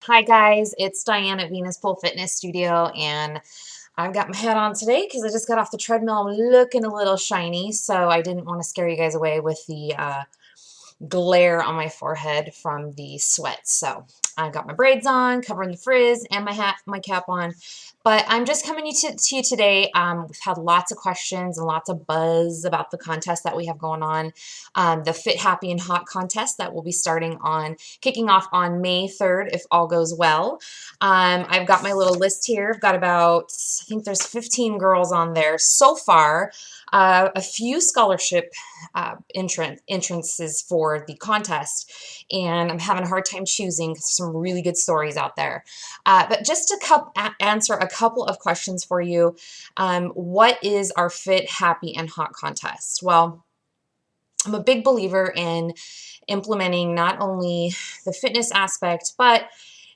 Hi guys, it's Diane at Venus Pole Fitness Studio, and I've got my hat on today because I just got off the treadmill. I'm looking a little shiny, so I didn't want to scare you guys away with the glare on my forehead from the sweat. So I've got my braids on, covering the frizz, and my hat, my cap on. But I'm just coming to you today. We've had lots of questions and lots of buzz about the contest that we have going on. The Fit, Happy, and Hot contest that will be kicking off on May 3rd, if all goes well. I've got my little list here. I've got about, I think there's 15 girls on there so far. A few scholarship entrances for the contest, and I'm having a hard time choosing because there's some really good stories out there. But just to answer a couple of questions for you, what is our Fit, Happy, and Hot contest? Well, I'm a big believer in implementing not only the fitness aspect, but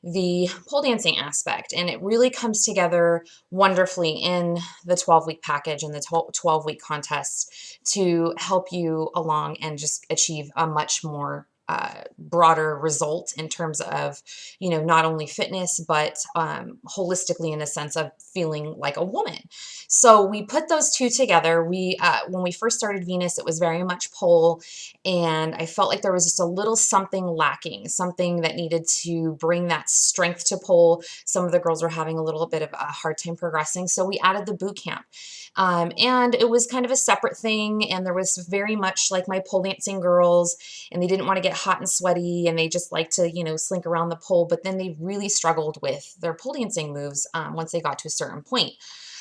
the pole dancing aspect. And it really comes together wonderfully in the 12-week package and the 12-week contest to help you along and just achieve a much more broader result in terms of, not only fitness, but holistically in a sense of feeling like a woman. So we put those two together. When we first started Venus, it was very much pole, and I felt like there was just a little something lacking, something that needed to bring that strength to pole. Some of the girls were having a little bit of a hard time progressing, so we added the boot camp. And it was kind of a separate thing, and there was very much like my pole dancing girls, and they didn't want to get hot and sweaty, and they just like to, slink around the pole, but then they really struggled with their pole dancing moves once they got to a certain point.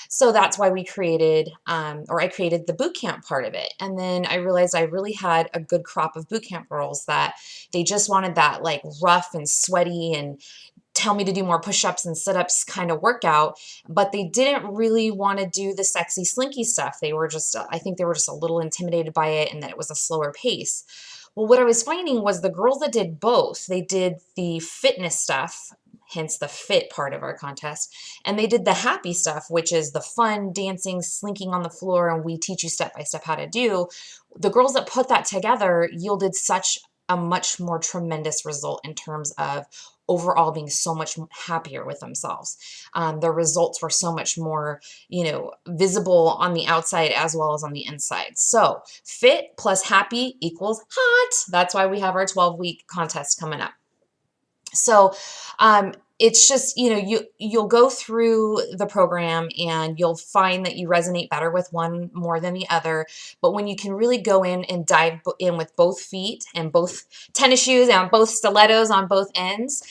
So that's why we created, or I created the boot camp part of it. And then I realized I really had a good crop of boot camp girls that they just wanted that like rough and sweaty and tell me to do more push-ups and sit-ups kind of workout, but they didn't really want to do the sexy slinky stuff. They were just, I think they were just a little intimidated by it and that it was a slower pace. Well, what I was finding was the girls that did both, they did the fitness stuff, hence the fit part of our contest, and they did the happy stuff, which is the fun dancing, slinking on the floor, and we teach you step by step how to do. The girls that put that together yielded such a much more tremendous result in terms of overall being so much happier with themselves. The results were so much more, visible on the outside as well as on the inside. So fit plus happy equals hot. That's why we have our 12-week contest coming up. So it's just, you'll go through the program and you'll find that you resonate better with one more than the other. But when you can really go in and dive in with both feet and both tennis shoes and both stilettos on both ends,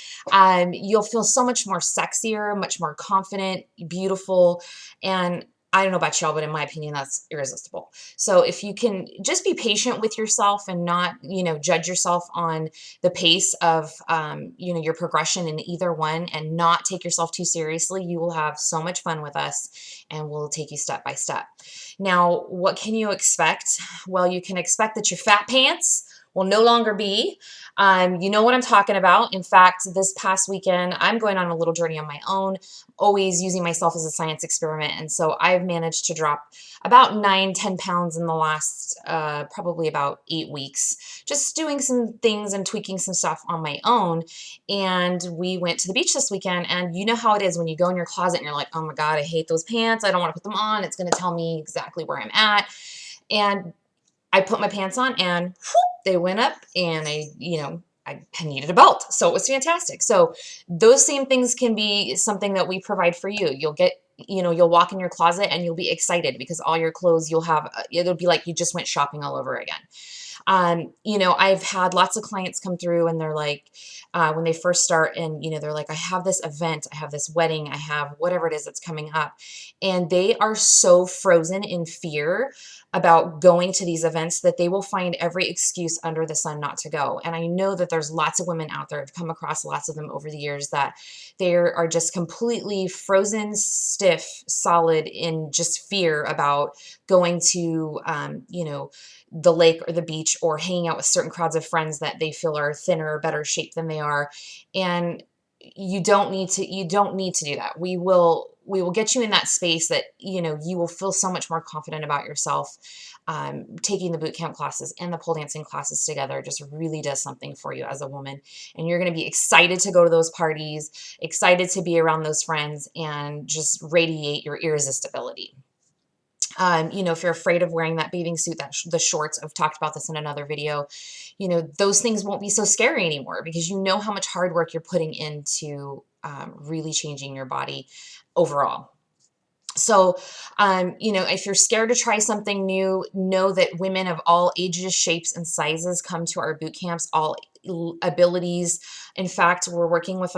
you'll feel so much more sexier, much more confident, beautiful, and I don't know about y'all, but in my opinion, that's irresistible. So if you can just be patient with yourself and not, judge yourself on the pace of, your progression in either one and not take yourself too seriously, you will have so much fun with us and we'll take you step by step. Now, what can you expect? Well, you can expect that your fat pants will no longer be. You know what I'm talking about. In fact, this past weekend, I'm going on a little journey on my own, always using myself as a science experiment. And so I've managed to drop about 9-10 pounds in the last probably about 8 weeks, just doing some things and tweaking some stuff on my own. And we went to the beach this weekend, and you know how it is when you go in your closet and you're like, oh my God, I hate those pants. I don't want to put them on. It's going to tell me exactly where I'm at. And I put my pants on and whoop, they went up, and I needed a belt. So it was fantastic. So those same things can be something that we provide for you. You'll walk in your closet and you'll be excited because all your clothes it'll be like you just went shopping all over again. I've had lots of clients come through and they're like, when they first start and, they're like, I have this event, I have this wedding, I have whatever it is that's coming up. And they are so frozen in fear about going to these events that they will find every excuse under the sun not to go. And I know that there's lots of women out there, I've come across lots of them over the years, that they are just completely frozen, stiff, solid in just fear about going to, the lake or the beach or hanging out with certain crowds of friends that they feel are thinner or better shape than they are. And you don't need to do that. We will get you in that space that, you know, you will feel so much more confident about yourself. Taking the boot camp classes and the pole dancing classes together just really does something for you as a woman. And you're going to be excited to go to those parties, excited to be around those friends, and just radiate your irresistibility. You know, if you're afraid of wearing that bathing suit, the shorts, I've talked about this in another video, you know, those things won't be so scary anymore because you know how much hard work you're putting into really changing your body overall. So, you know, if you're scared to try something new, know that women of all ages, shapes, and sizes come to our boot camps, all abilities. In fact, we're working with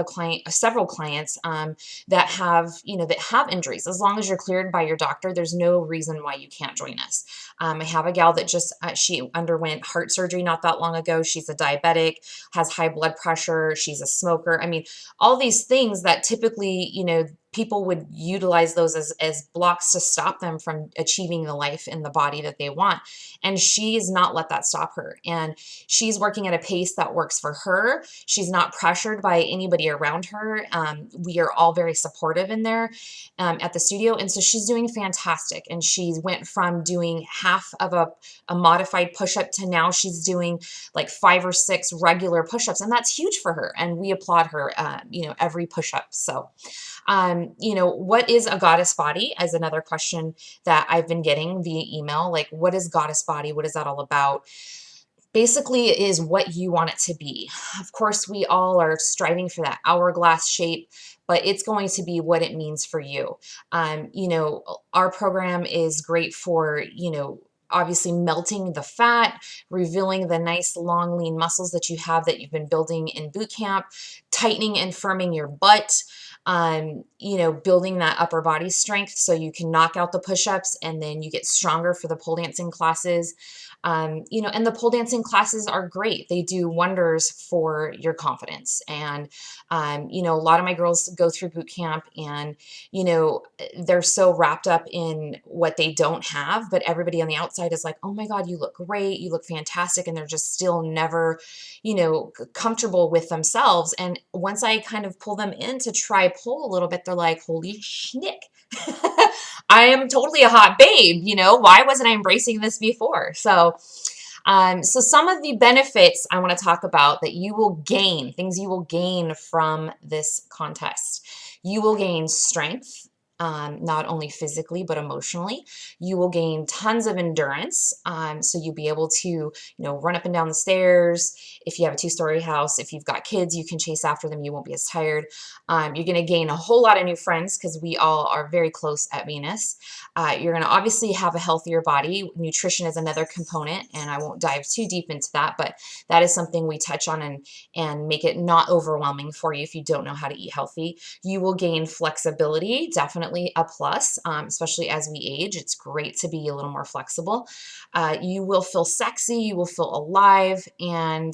several clients that have, you know, that have injuries. As long as you're cleared by your doctor, there's no reason why you can't join us. I have a gal that just, she underwent heart surgery not that long ago. She's a diabetic, has high blood pressure. She's a smoker. I mean, all these things that typically, you know, people would utilize those as blocks to stop them from achieving the life in the body that they want. And she's not let that stop her. And she's working at a pace that works for her. She's not pressured by anybody around her. We are all very supportive in there at the studio. And so she's doing fantastic. And she went from doing half of a modified push-up to now she's doing like 5 or 6 regular push-ups. And that's huge for her. And we applaud her, you know, every push-up. So, you know, what is a goddess body is another question that I've been getting via email. Like, what is goddess body? What is that all about? Basically, it is what you want it to be. Of course, we all are striving for that hourglass shape, but it's going to be what it means for you. You know, our program is great for, you know, obviously melting the fat, revealing the nice long lean muscles that you have that you've been building in boot camp, tightening and firming your butt, you know, building that upper body strength so you can knock out the push-ups and then you get stronger for the pole dancing classes. You know, and the pole dancing classes are great. They do wonders for your confidence. And, you know, a lot of my girls go through boot camp and, you know, they're so wrapped up in what they don't have, but everybody on the outside is like, oh my God, you look great. You look fantastic. And they're just still never, you know, comfortable with themselves. And once I kind of pull them in to try pole a little bit, they're like, holy schnick. I am totally a hot babe, you know, why wasn't I embracing this before? So, so some of the benefits I want to talk about that you will gain, things you will gain from this contest. You will gain strength, not only physically, but emotionally. You will gain tons of endurance. So you'll be able to, you know, run up and down the stairs. If you have a 2-story house, if you've got kids, you can chase after them. You won't be as tired. You're going to gain a whole lot of new friends because we all are very close at Venus. You're going to obviously have a healthier body. Nutrition is another component, and I won't dive too deep into that, but that is something we touch on and make it not overwhelming for you if you don't know how to eat healthy. You will gain flexibility, definitely a plus, especially as we age. It's great to be a little more flexible. You will feel sexy, you will feel alive, and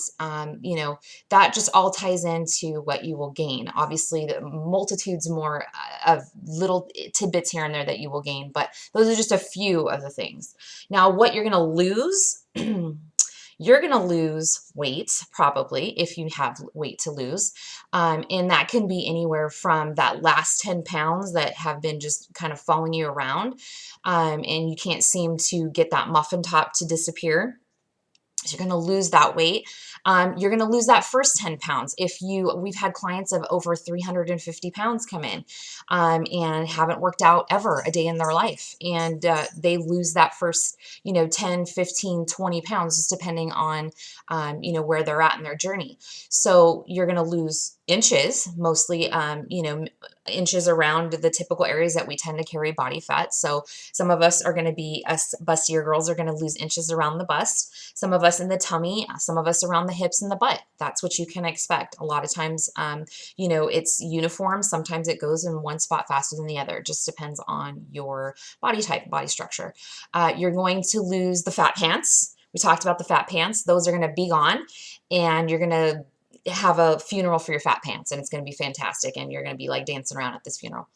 you know, that just all ties into what you will gain. Obviously, the multitudes more of little tidbits here and there that you will gain, but those are just a few of the things. Now, what you're going to lose, you're going to lose weight probably if you have weight to lose. And that can be anywhere from that last 10 pounds that have been just kind of following you around. And you can't seem to get that muffin top to disappear. So you're going to lose that weight. You're going to lose that first 10 pounds. We've had clients of over 350 pounds come in and haven't worked out ever a day in their life. And they lose that first, you know, 10, 15, 20 pounds, just depending on, you know, where they're at in their journey. So you're going to lose inches, mostly, you know, inches around the typical areas that we tend to carry body fat. So some of us are going to be, us bustier girls are going to lose inches around the bust. Some of us in the tummy, some of us around the hips and the butt. That's what you can expect. A lot of times, you know, it's uniform. Sometimes it goes in one spot faster than the other. It just depends on your body type, body structure. You're going to lose the fat pants. We talked about the fat pants. Those are going to be gone, and you're going to have a funeral for your fat pants, and it's going to be fantastic, and you're going to be like dancing around at this funeral.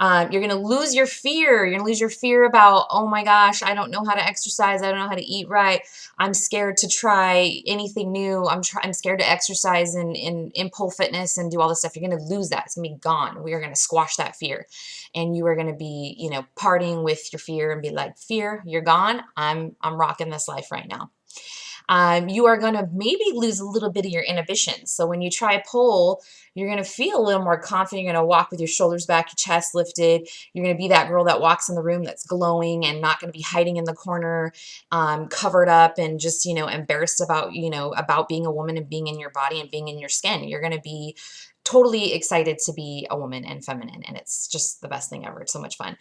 You're going to lose your fear. You're going to lose your fear about, oh my gosh, I don't know how to exercise. I don't know how to eat right. I'm scared to try anything new. I'm scared to exercise in pole fitness and do all this stuff. You're going to lose that. It's going to be gone. We are going to squash that fear. And you are going to be, you know, partying with your fear and be like, fear, you're gone. I'm rocking this life right now. You are going to maybe lose a little bit of your inhibitions. So when you try a pole, you're going to feel a little more confident. You're going to walk with your shoulders back, your chest lifted. You're going to be that girl that walks in the room that's glowing and not going to be hiding in the corner, covered up and just, you know, embarrassed about, you know, about being a woman and being in your body and being in your skin. You're going to be totally excited to be a woman and feminine, and it's just the best thing ever. It's so much fun.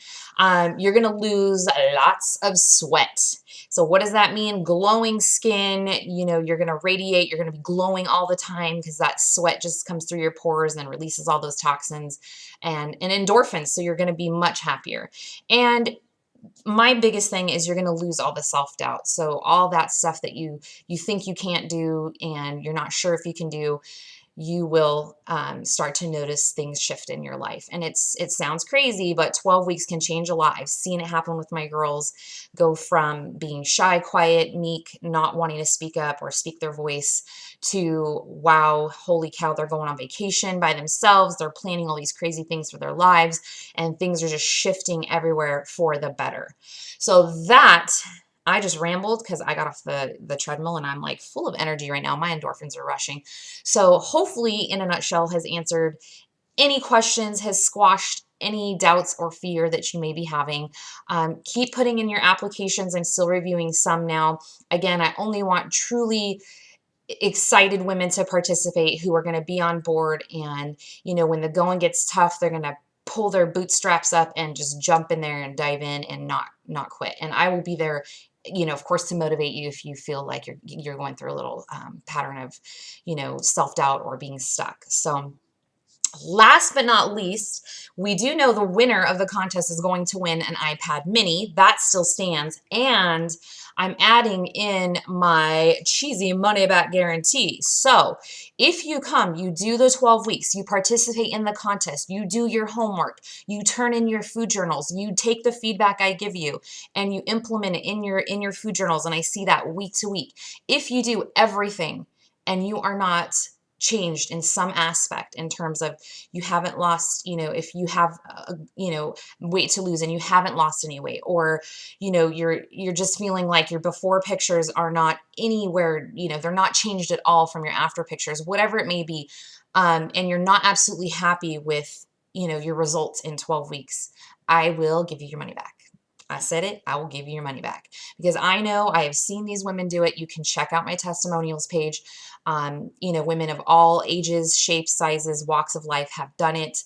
You're going to lose lots of sweat. So what does that mean? Glowing skin, you know, you're going to radiate, you're going to be glowing all the time because that sweat just comes through your pores and releases all those toxins and endorphins. So you're going to be much happier. And my biggest thing is you're going to lose all the self-doubt. So all that stuff that you think you can't do and you're not sure if you can do, you will start to notice things shift in your life. And it sounds crazy, but 12 weeks can change a lot. I've seen it happen with my girls go from being shy, quiet, meek, not wanting to speak up or speak their voice to, wow, holy cow, they're going on vacation by themselves. They're planning all these crazy things for their lives, and things are just shifting everywhere for the better. So that I just rambled because I got off the treadmill and I'm like full of energy right now. My endorphins are rushing. So hopefully, in a nutshell, has answered any questions, has squashed any doubts or fear that you may be having. Keep putting in your applications. I'm still reviewing some now. Again, I only want truly excited women to participate who are going to be on board. And, you know, when the going gets tough, they're going to pull their bootstraps up and just jump in there and dive in and not quit. And I will be there, you know, of course, to motivate you if you feel like you're going through a little pattern of, you know, self-doubt or being stuck. So last but not least, we do know the winner of the contest is going to win an iPad mini. That still stands. And I'm adding in my cheesy money back guarantee. So if you come, you do the 12 weeks, you participate in the contest, you do your homework, you turn in your food journals, you take the feedback I give you and you implement it in your food journals. And I see that week to week. If you do everything and you are not changed in some aspect in terms of you haven't lost, you know, if you have, you know, weight to lose and you haven't lost any weight, or, you know, you're just feeling like your before pictures are not anywhere, you know, they're not changed at all from your after pictures, whatever it may be. And you're not absolutely happy with, you know, your results in 12 weeks, I will give you your money back. I said it, I will give you your money back because I know I have seen these women do it. You can check out my testimonials page. You know, women of all ages, shapes, sizes, walks of life have done it.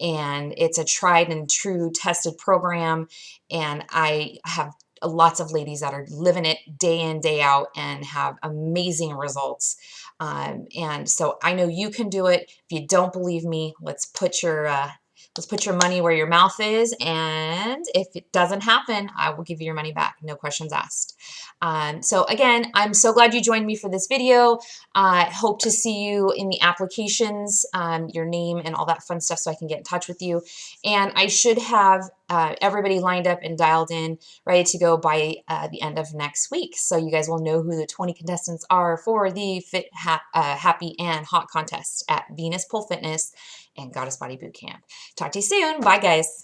And it's a tried and true tested program. And I have lots of ladies that are living it day in, day out and have amazing results. And so I know you can do it. If you don't believe me, let's put your money where your mouth is, and if it doesn't happen, I will give you your money back. No questions asked. So again, I'm so glad you joined me for this video. Hope to see you in the applications, your name and all that fun stuff so I can get in touch with you. And I should have everybody lined up and dialed in, ready to go by the end of next week. So you guys will know who the 20 contestants are for the Fit, Happy, and Hot contest at Venus Pole Fitness and Goddess Body Bootcamp. Talk to you soon. Bye, guys.